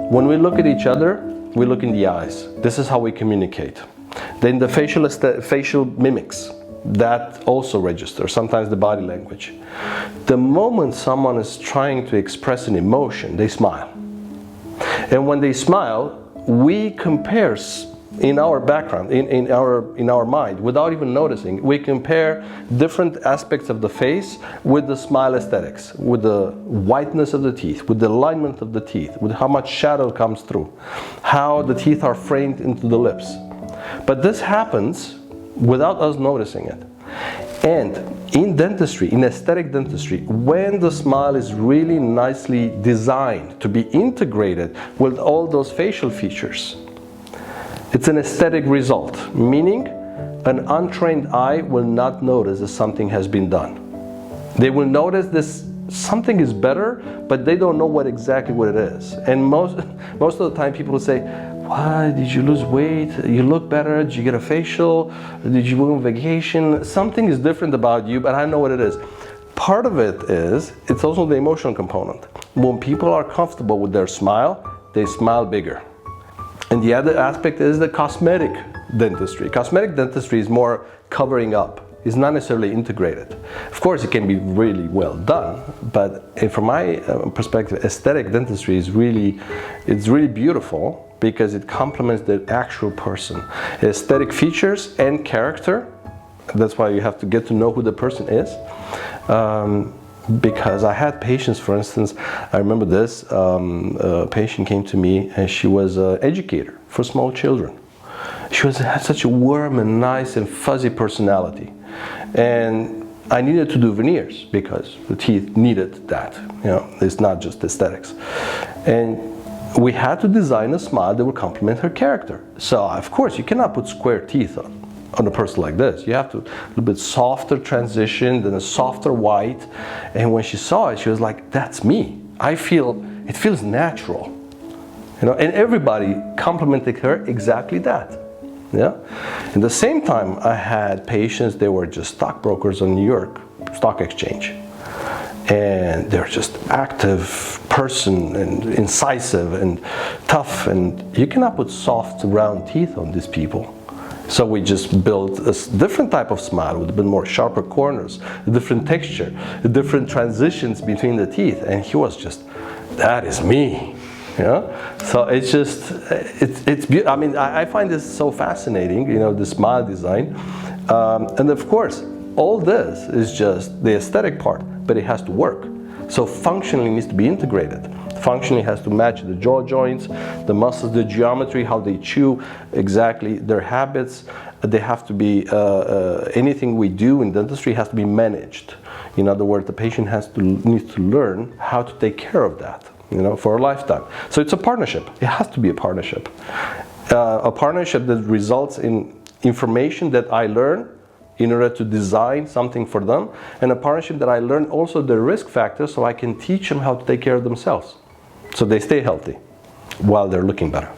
When we look at each other, we look in the eyes. This is how we communicate. Then the facial mimics, that also registers, sometimes the body language. The moment someone is trying to express an emotion, they smile. And when they smile, we compare in our background, in our mind, without even noticing, we compare different aspects of the face with the smile aesthetics, with the whiteness of the teeth, with the alignment of the teeth, with how much shadow comes through, how the teeth are framed into the lips. But this happens without us noticing it. And in dentistry, in aesthetic dentistry, when the smile is really nicely designed to be integrated with all those facial features, it's an aesthetic result, meaning an untrained eye will not notice that something has been done. They will notice this something is better, but they don't know what exactly what it is. And most of the time people will say, why did you lose weight? You look better. Did you get a facial? Did you go on vacation? Something is different about you, but I don't know what it is. Part of it is, it's also the emotional component. When people are comfortable with their smile, they smile bigger. And the other aspect is the cosmetic dentistry. Cosmetic dentistry is more covering up. It's not necessarily integrated. Of course, it can be really well done, but from my perspective, aesthetic dentistry is really beautiful because it complements the actual person. Aesthetic features and character, that's why you have to get to know who the person is. Because I had patients, for instance, I remember this, a patient came to me and she was an educator for small children. She had such a warm and nice and fuzzy personality. And I needed to do veneers because the teeth needed that. You know, it's not just aesthetics. And we had to design a smile that would complement her character. So, of course, you cannot put square teeth on a person like this. You have to, a little bit softer transition, then a softer white. And when she saw it, she was like, that's me. It feels natural. You know, and everybody complimented her exactly that. Yeah. At the same time, I had patients, they were just stockbrokers on New York Stock Exchange. And they're just active person and incisive and tough. And you cannot put soft, round teeth on these people. So we just built a different type of smile with a bit more sharper corners, a different texture, different transitions between the teeth. And he was just, that is me. You know? So it's just, it's beautiful. I mean, I find this so fascinating, you know, the smile design. And of course, all this is just the aesthetic part, but it has to work. So functionally it needs to be integrated. Functionally has to match the jaw joints, the muscles, the geometry, how they chew, exactly their habits. They have to be, anything we do in dentistry has to be managed. In other words, the patient needs to learn how to take care of that, you know, for a lifetime. So it's a partnership. It has to be a partnership. A partnership that results in information that I learn in order to design something for them, and a partnership that I learn also the risk factors so I can teach them how to take care of themselves, so they stay healthy while they're looking better.